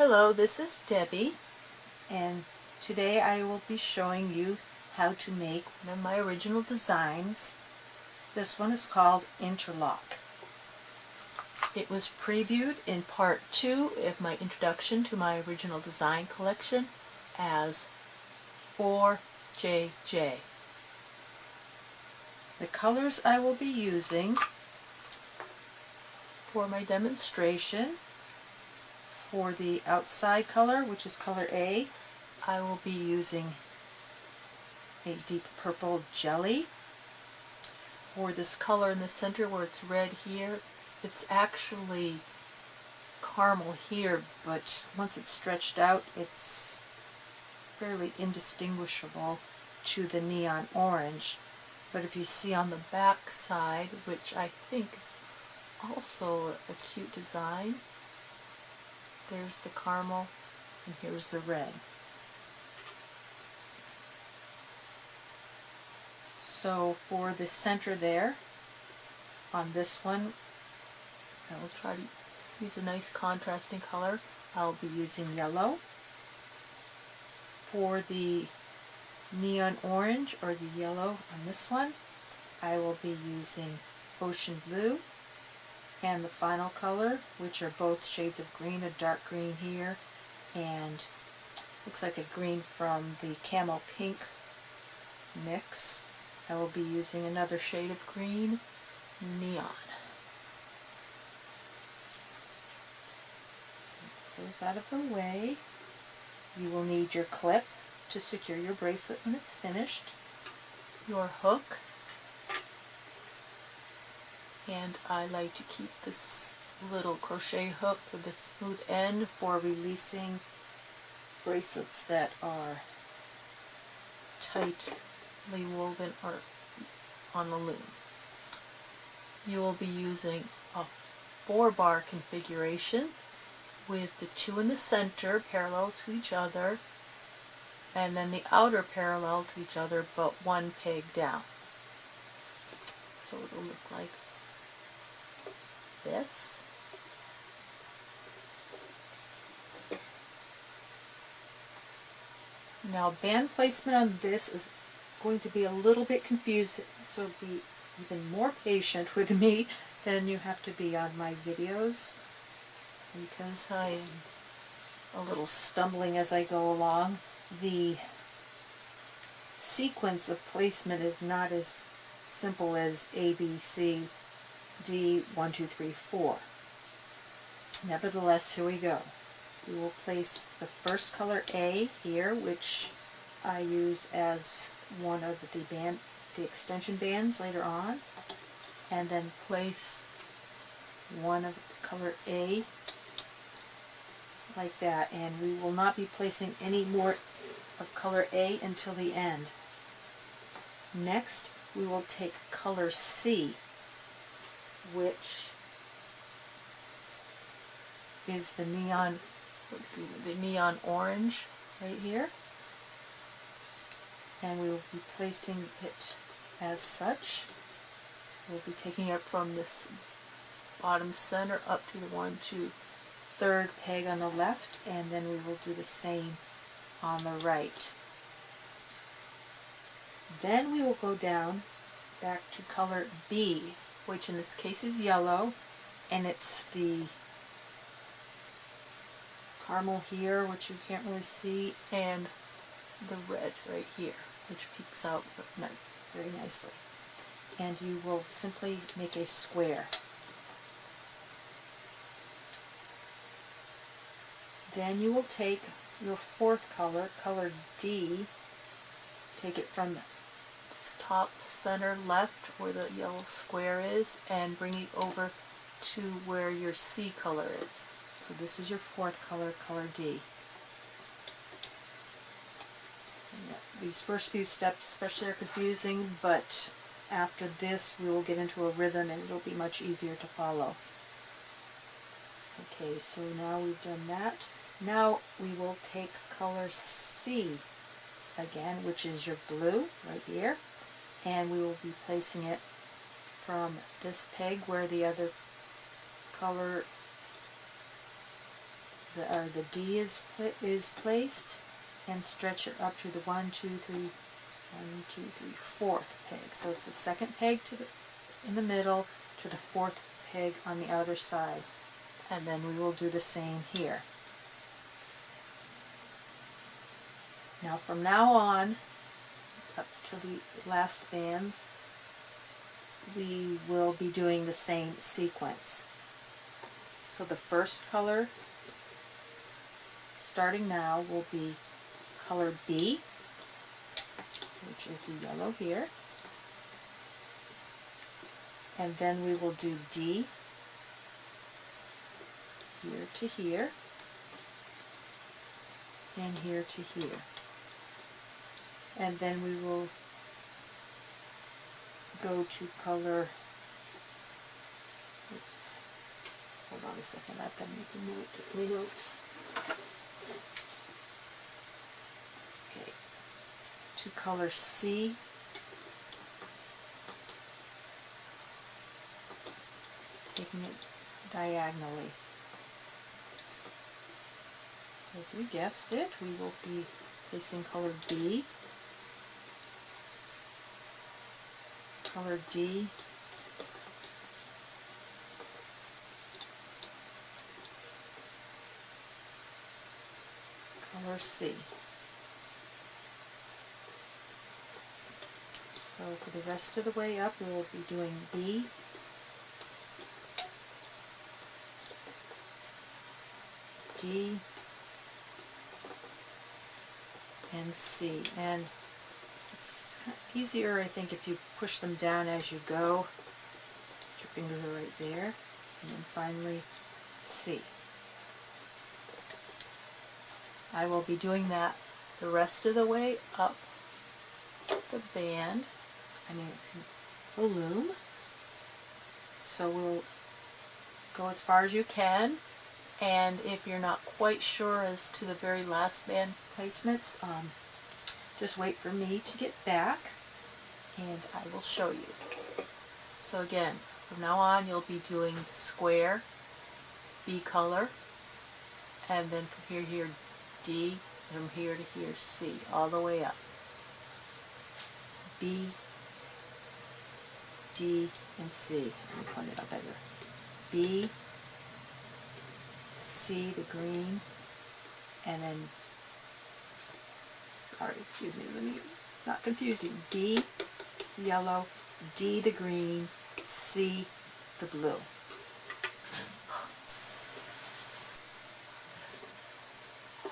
Hello, this is Debbie, and today I will be showing you how to make one of my original designs. This one is called Interlock. It was previewed in part 2 of my introduction to my original design collection as 4JJ. The colors I will be using For my demonstration, for the outside color, which is color A, I will be using a deep purple jelly. for this color in the center where it's red here, it's actually caramel here, But once it's stretched out, it's fairly indistinguishable to the neon orange. but if you see on the back side, which I think is also a cute design, there's the caramel and here's the red. So for the center there, on this one, I will try to use a nice contrasting color. I'll be using yellow. For the neon orange or the yellow on this one, I will be using ocean blue. And the final color, which are both shades of green, a dark green here, and looks like a green from the camel pink mix. I will be using another shade of green, Neon. So those out of the way. You will need your clip to secure your bracelet when it's finished, Your hook, and I like to keep this little crochet hook with the smooth end for releasing bracelets that are tightly woven or on the loom. You will be using a 4-bar configuration with the 2 in the center parallel to each other and then the outer parallel to each other but 1 peg down. So it'll look like this. Now band placement on this is going to be a little bit confusing, so be even more patient with me than you have to be on my videos, because I am a little stumbling as I go along. The sequence of placement is not as simple as A, B, C, D, 1, 2, 3, 4. Nevertheless, here we go. We will place the first color A here, which I use as one of the extension bands later on, and then place one of the color A like that, and we will not be placing any more of color A until the end. Next, we will take color C, which is the neon orange right here, and we will be placing it as such. We'll be taking it from this bottom center up to the 1, 2, 3rd peg on the left, and then we will do the same on the right. Then we will go down back to color B, which in this case is yellow, and it's the caramel here, which you can't really see, and the red right here, which peeks out very nicely. And you will simply make a square. Then you will take your 4th color, color D, take it from this top center left where the yellow square is and bring it over to where your C color is. So this is your 4th color, color D. And these first few steps especially are confusing, but after this we will get into a rhythm and it'll be much easier to follow. Okay, so now we've done that. Now we will take color C again, which is your blue right here, and we will be placing it from this peg where the other color the D is placed, and stretch it up to the 4th peg. So it's the second peg in the middle to the 4th peg on the outer side. And then we will do the same here. Now from now on, up to the last bands, we will be doing the same sequence. So the first color, starting now, will be color B, which is the yellow here. And then we will do D, here to here, and here to here. And then we will go to color, oops, hold on a second, I've got to make a note of my notes. Okay, to color C, taking it diagonally. So if you guessed it, we will be placing color B, color D, color C. So for the rest of the way up, we will be doing B, D, and C. And it's kind of easier, I think, if you push them down as you go. Your fingers are right there. And then finally C. I will be doing that the rest of the way up the band. It's the loom. So we'll go as far as you can, and if you're not quite sure as to the very last band placements, just wait for me to get back and I will show you. So again, from now on you'll be doing square, B color, and then from here to here D, from here to here C, all the way up. B, D, and C. Let me point it up better. B, C, the green, and then, sorry, excuse me, let me not confuse you. B, the yellow, D, the green, C, the blue.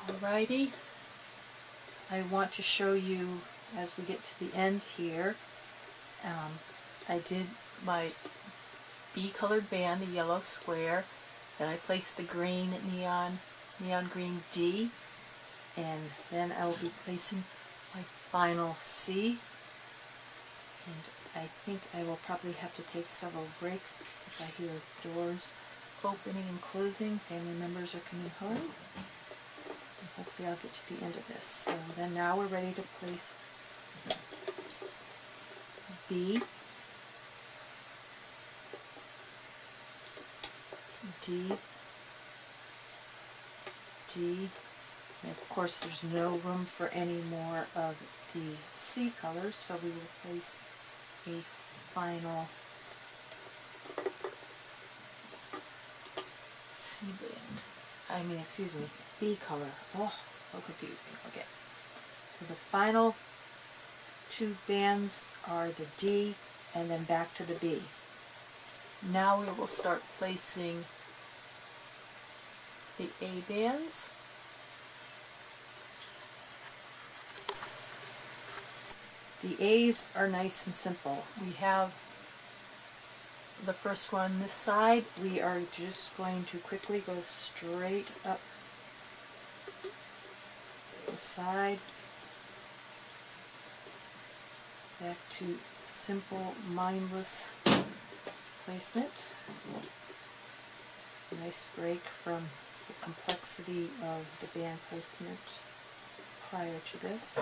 Alrighty. I want to show you as we get to the end here. I did my B colored band, the yellow square, then I placed the green neon green D, and then I will be placing my final C. And I think I will probably have to take several breaks because I hear doors opening and closing. Family members are coming home. And hopefully I'll get to the end of this. So then now we're ready to place B, D, D, and of course there's no room for any more of the C colors, so we will place a final C band. B color. Oh, so confusing. Okay. So the final two bands are the D and then back to the B. Now we will start placing the A bands. The A's are nice and simple. We have the first one this side. We are just going to quickly go straight up the side, back to simple, mindless placement. Nice break from the complexity of the band placement prior to this.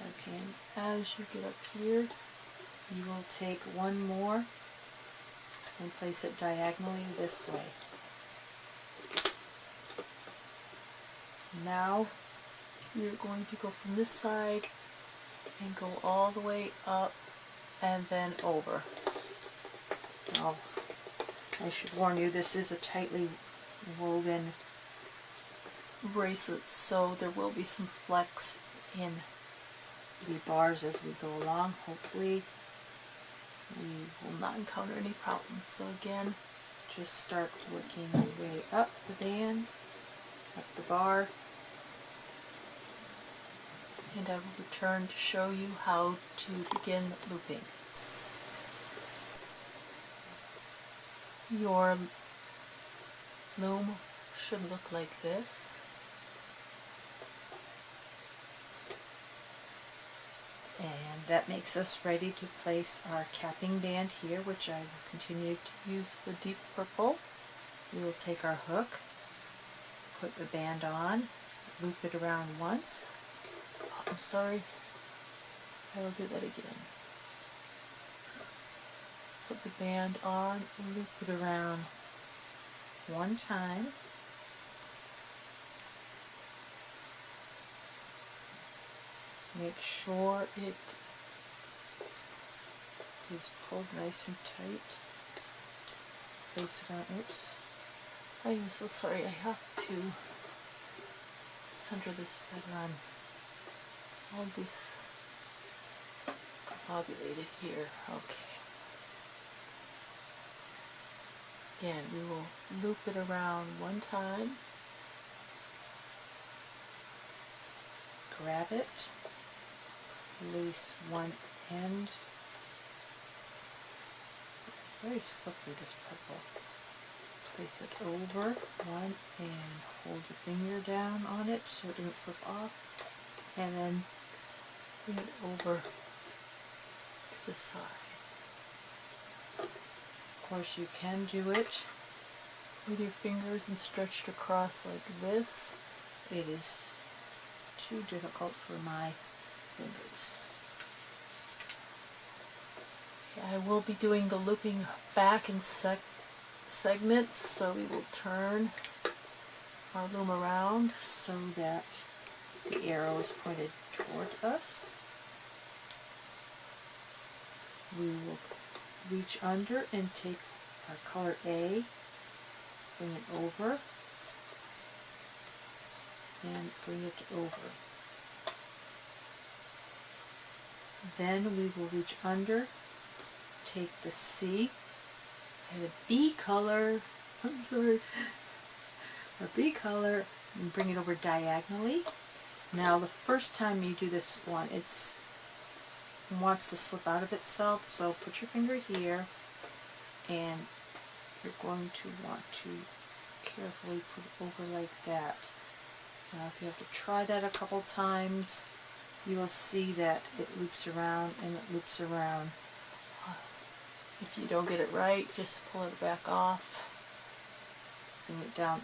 Okay, and as you get up here, you will take one more and place it diagonally this way. Now you're going to go from this side and go all the way up and then over. Now, I should warn you, this is a tightly woven bracelet, so there will be some flex in the bars as we go along. Hopefully we will not encounter any problems. So again, just start working your way up the band, up the bar, and I will return to show you how to begin looping. Your loom should look like this. And that makes us ready to place our capping band here, which I will continue to use the deep purple. We will take our hook, put the band on, loop it around once. Oh, I'm sorry, I will do that again. Put the band on, loop it around one time. Make sure it is pulled nice and tight. Place it on, oops. I am so sorry, I have to center this better on all this coagulated here. Okay. Again, we will loop it around one time. Grab it. Place one end. This is very slippery, this purple. Place it over one and hold your finger down on it so it doesn't slip off. And then bring it over to the side. Of course, you can do it with your fingers and stretch it across like this. It is too difficult for my fingers. Okay, I will be doing the looping back in segments, so we will turn our loom around so that the arrow is pointed toward us. We will reach under and take our color A, bring it over, and bring it over. Then we will reach under, take the C, and the B color, I'm sorry, our B color, and bring it over diagonally. Now the first time you do this one, it wants to slip out of itself, so put your finger here, and you're going to want to carefully put it over like that. Now if you have to try that a couple times, you will see that it loops around and it loops around. If you don't get it right, just pull it back off. Bring it down.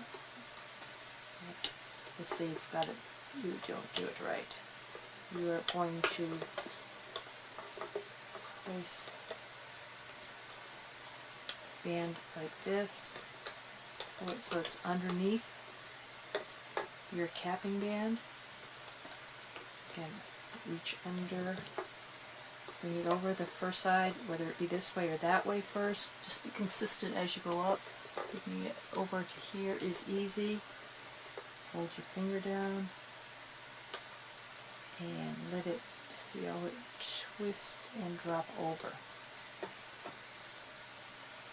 Let's see, you've got it. You don't do it right. You are going to place band like this, so it's underneath your capping band. Again, reach under, bring it over the first side, whether it be this way or that way first. Just be consistent as you go up. Bringing it over to here is easy. Hold your finger down and let it, see how it twists and drop over.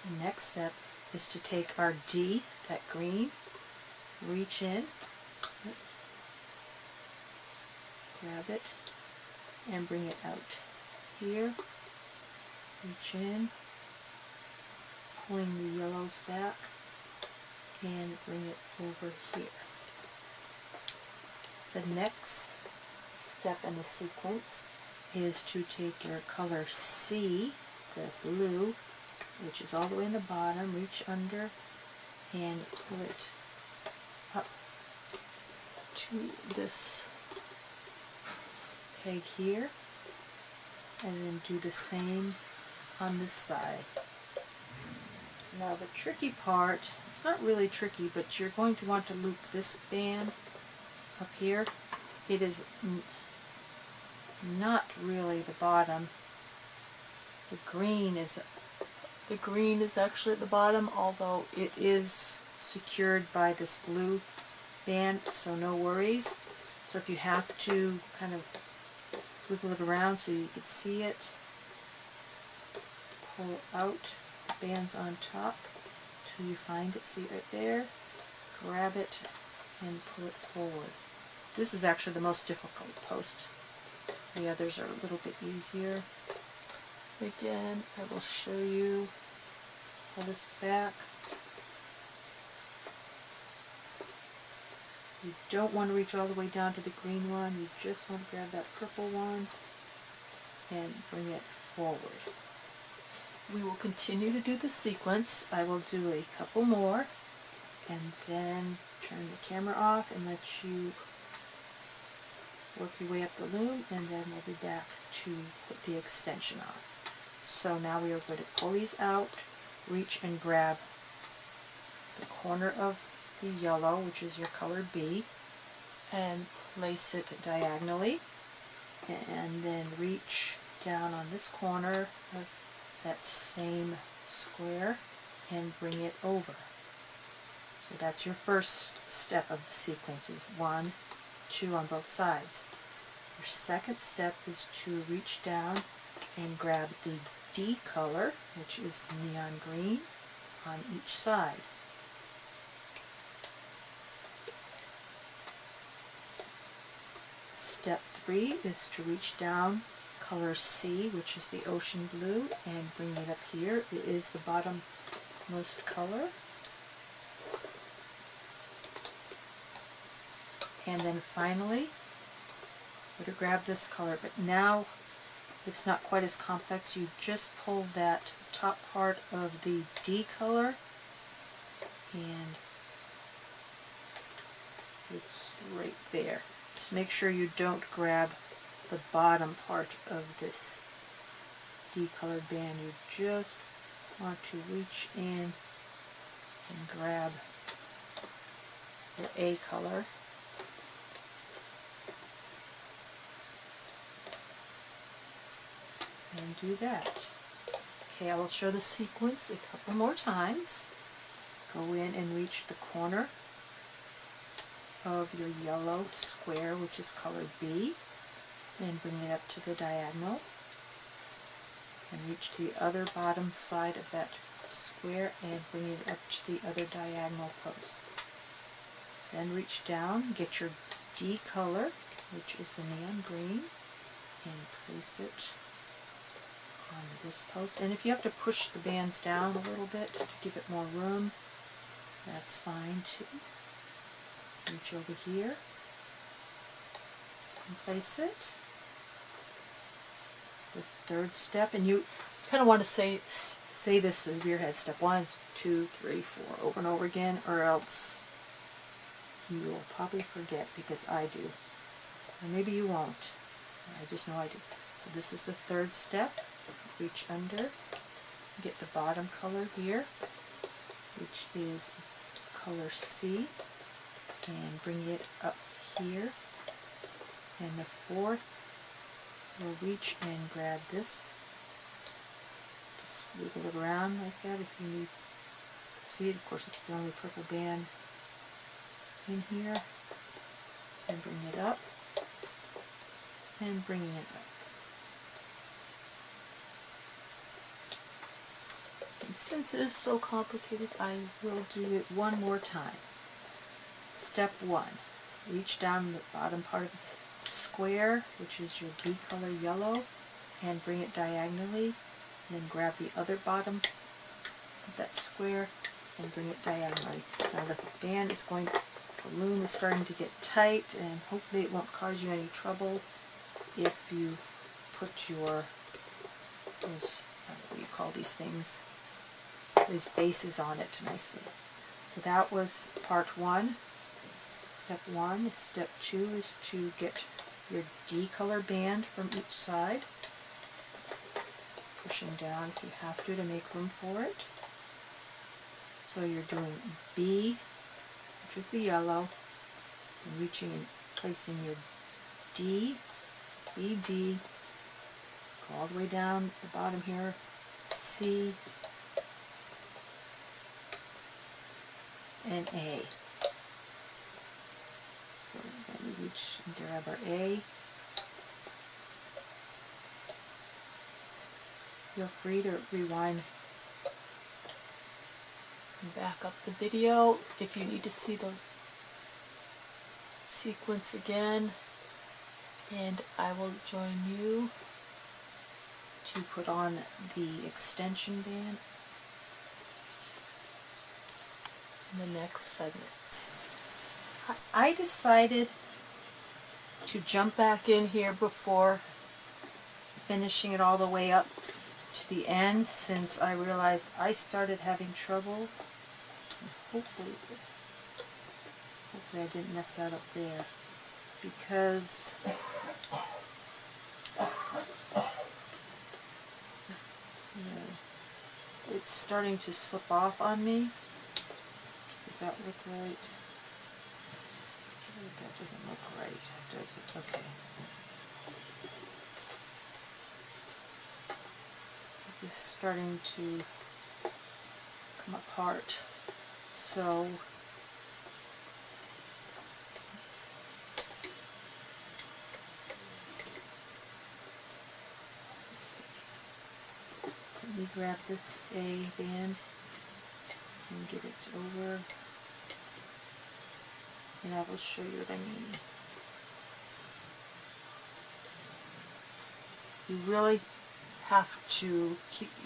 The next step is to take our D, that green, reach in, oops, grab it, and bring it out here, reach in, pulling the yellows back, and bring it over here. The next step in the sequence is to take your color C, the blue, which is all the way in the bottom, reach under and pull it up to this peg here. and then do the same on this side. Now the tricky part, it's not really tricky, but you're going to want to loop this band up here. It is not really the bottom. The green is actually at the bottom, although it is secured by this blue band, so no worries. So if you have to kind of wiggle it around so you can see it, pull out the bands on top till you find it. See it right there? Grab it and pull it forward. This is actually the most difficult post. The others are a little bit easier. Again, I will show you. Pull this back. You don't want to reach all the way down to the green one. You just want to grab that purple one and bring it forward. We will continue to do the sequence. I will do a couple more and then turn the camera off and let you work your way up the loom, and then we'll be back to put the extension on. So now we are going to pull these out, reach and grab the corner of the yellow, which is your color B, and place it diagonally, and then reach down on this corner of that same square and bring it over. So that's your first step of the sequence, is 1, 2 on both sides. Your second step is to reach down and grab the D color, which is the neon green, on each side. Step 3 is to reach down color C, which is the ocean blue, and bring it up here. It is the bottommost color. And then finally, we're going to grab this color, but now it's not quite as complex. You just pull that top part of the D color, and it's right there. Just make sure you don't grab the bottom part of this D colored band. You just want to reach in and grab the A color. And do that. Okay, I will show the sequence a couple more times. Go in and reach the corner of your yellow square, which is color B, and bring it up to the diagonal, and reach to the other bottom side of that square and bring it up to the other diagonal post. Then reach down, get your D color, which is the neon green, and place it on this post. And if you have to push the bands down a little bit to give it more room, that's fine too. Reach over here and place it. The third step, and you kind of want to say this in your head, step 1, 2, 3, 4, over and over again, or else you will probably forget, because I do. Or maybe you won't. I just know I do. So this is the third step. Reach under, get the bottom color here, which is color C, and bring it up here. And the fourth, we'll reach and grab this. Just wiggle it around like that if you need to see it. Of course, it's the only purple band in here. And bring it up, and bringing it up. And since it is so complicated, I will do it one more time. Step 1, reach down the bottom part of the square, which is your B color yellow, and bring it diagonally, and then grab the other bottom of that square and bring it diagonally. Now the band is the loom is starting to get tight, and hopefully it won't cause you any trouble if you put your, what do you call these things? Those bases on it nicely. So that was part 1. Step 1. Step 2 is to get your D color band from each side. pushing down if you have to make room for it. So you're doing B, which is the yellow, and reaching and placing your D, B, D, go all the way down the bottom here, C, and A. So then we reach and grab our A. Feel free to rewind and back up the video if you need to see the sequence again, and I will join you to put on the extension band in the next segment. I decided to jump back in here before finishing it all the way up to the end, since I realized I started having trouble. Hopefully I didn't mess that up there, because it's starting to slip off on me. Does that look right? That doesn't look right, does it? Okay. It's starting to come apart. So let me grab this A band and get it over, and I will show you what I mean. You really have to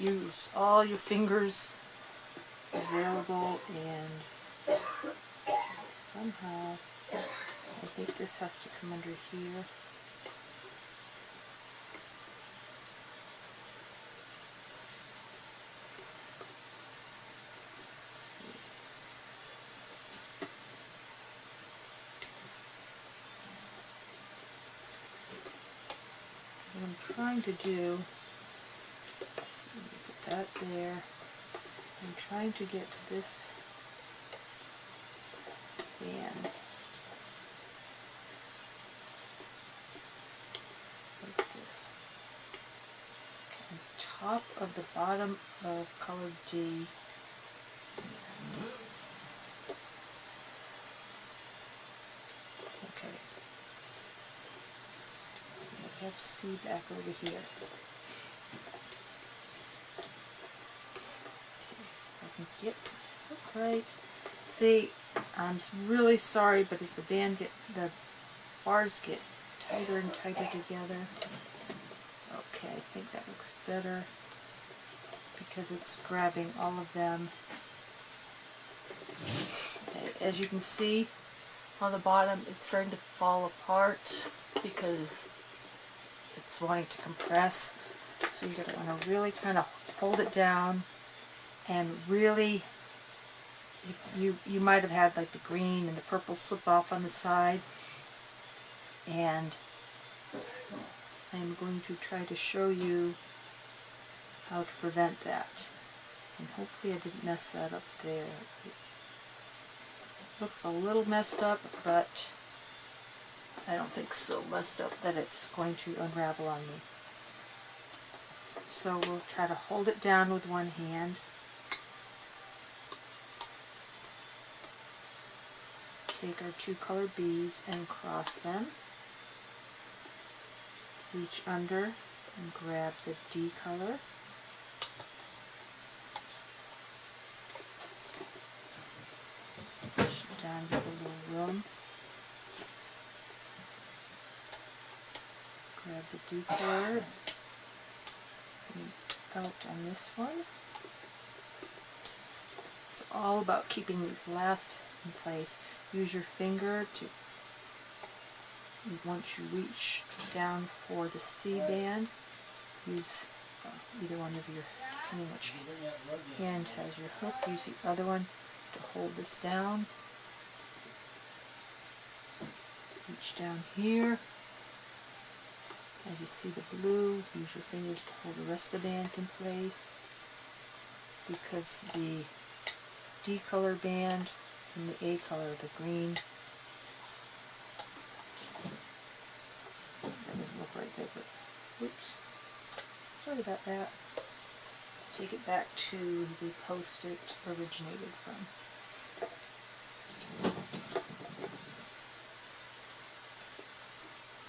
use all your fingers available, and somehow I think this has to come under here. What I'm trying to do, so put that there. I'm trying to get this band like this, on top of the bottom of color D. Okay. I have C back over here. Get hook right. See, I'm really sorry, but as the bars get tighter and tighter together. Okay, I think that looks better because it's grabbing all of them. Okay, as you can see On the bottom, it's starting to fall apart because it's wanting to compress. So you're going to want to really kind of hold it down. And really, you might have had like the green and the purple slip off on the side, and I'm going to try to show you how to prevent that. And hopefully I didn't mess that up there. It looks a little messed up, but I don't think so messed up that it's going to unravel on me. So we'll try to hold it down with one hand. Take our two color beads and cross them. Reach under and grab the D color. Push it down, give a little room. Grab the D color and out on this one. It's all about keeping these last in place. Use your finger to, once you reach down for the C band, use either one of your, depending which hand has your hook, use the other one to hold this down. Reach down here As you see the blue, use your fingers to hold the rest of the bands in place, because the D color band and the A color, the green, that doesn't look right, does it? Oops. Sorry about that. Let's take it back to the post it originated from.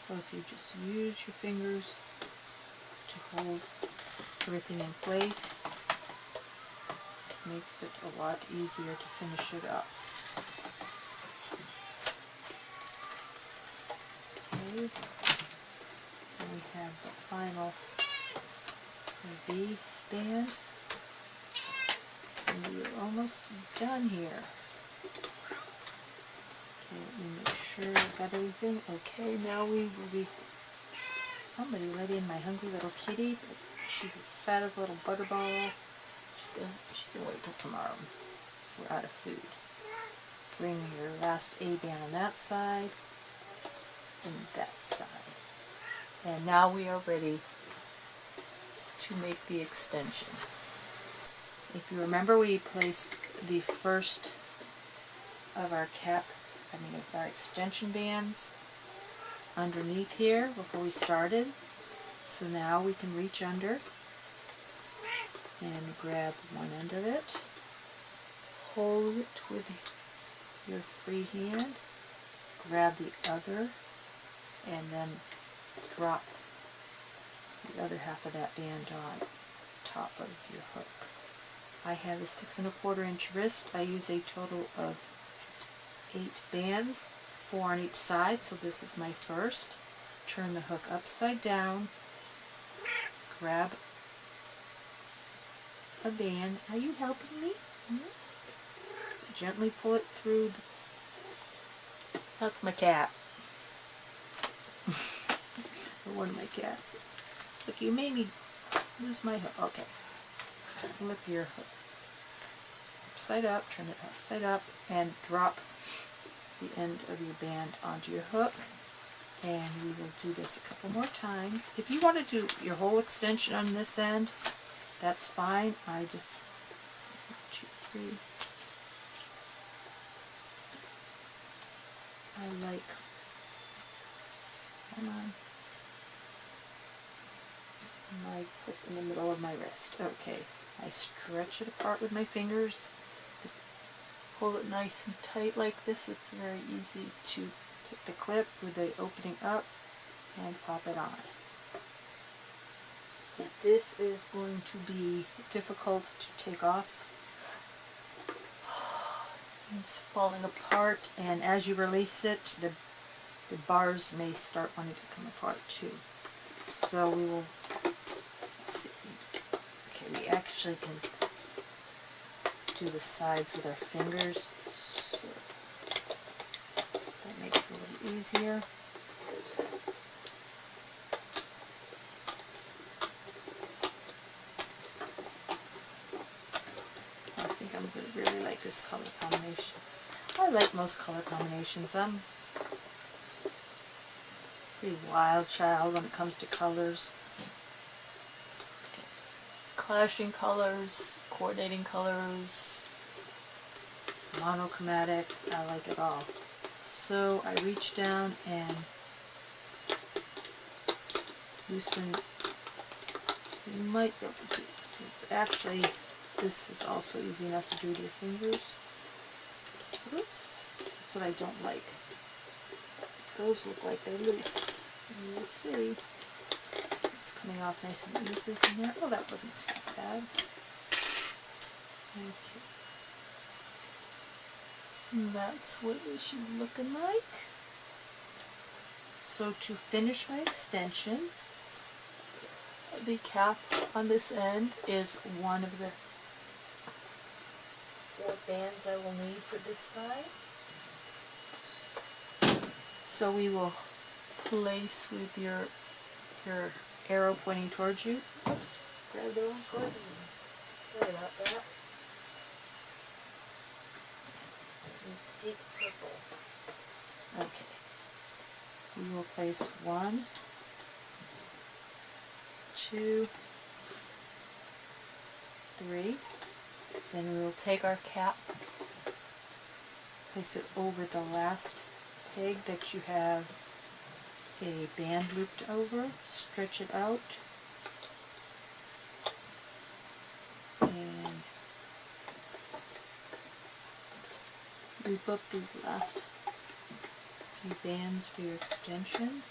So if you just use your fingers to hold everything in place, it makes it a lot easier to finish it up. Okay, and we have the final V band, and we're almost done here. Okay, let me make sure I've got everything. Okay, now we will be... Somebody let in my hungry little kitty. She's as fat as a little butterball. She can wait till tomorrow. We're out of food. Bring your last A band on that side and that side. And now we are ready to make the extension. If you remember, we placed the first of our of our extension bands underneath here before we started. So now we can reach under and grab one end of it, Hold it with your free hand, grab the other, and then drop the other half of that band on top of your hook. I have a 6 1/4 inch wrist. I use a total of 8 bands, 4 on each side, so this is my first. Turn the hook upside down, grab a band. Are you helping me? Gently pull it through. That's my cat. Or one of my cats. Look, you made me lose my hook. Okay. Flip your hook upside up, turn it upside up, and drop the end of your band onto your hook. And we will do this a couple more times. If you want to do your whole extension on this end, that's fine. I just 1, 2, 3. I like, come on, my hook in the middle of my wrist. Okay, I stretch it apart with my fingers. Hold it nice and tight like this. It's very easy to take the clip with the opening up and pop it on. This is going to be difficult to take off. It's falling apart, and as you release it, the bars may start wanting to come apart too. So we will see. Okay, we actually can do the sides with our fingers, so that makes it a little easier. I think I'm going to really like this color combination. I like most color combinations. I'm a pretty wild child when it comes to colors. clashing colors, coordinating colors, monochromatic, I like it all. So I reach down and loosen. You might be able to do it. It's actually, this is also easy enough to do with your fingers. Oops, that's what I don't like. Those look like they're loose. And you'll see it's coming off nice and easily from there. Oh, that wasn't so bad. Okay. And that's what it should be looking like. So to finish my extension, the cap on this end is one of the 4 bands I will need for this side. So we will place with your arrow pointing towards you. Oops, grab the wrong cord. Sorry about that. Deep purple. Okay. We will place 1 2, 3. Then we will take our cap, place it over the last peg that you have a band looped over, stretch it out, and loop up these last few bands for your extension.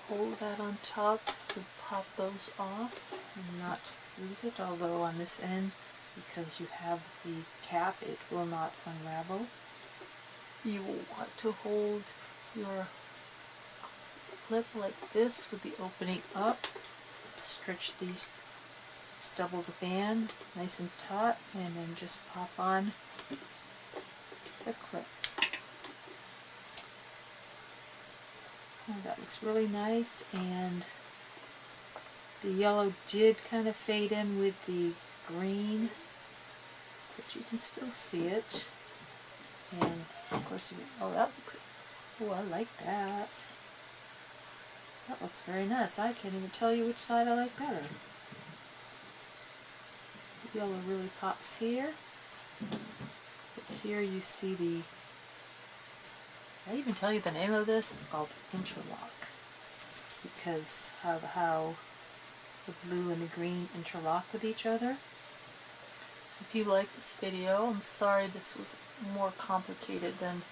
Hold that on top to pop those off. And not lose it, although on this end, because you have the cap, it will not unravel. You will want to hold your clip like this with the opening up. Stretch these, double the band nice and taut, and then just pop on the clip. Oh, that looks really nice, and the yellow did kind of fade in with the green, but you can still see it. And of course, oh, that looks, oh, I like that. That looks very nice. I can't even tell you which side I like better. The yellow really pops here, but here you see the, Did I even tell you the name of this? It's called interlock, because of how the blue and the green interlock with each other. So if you like this video, I'm sorry this was more complicated than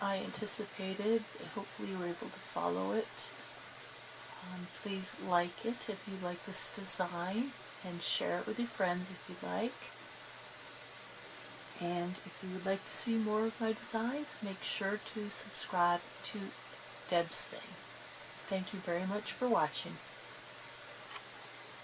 I anticipated. Hopefully you were able to follow it. Please like it if you like this design, and share it with your friends if you like. And if you would like to see more of my designs, make sure to subscribe to Deb's Thing. Thank you very much for watching.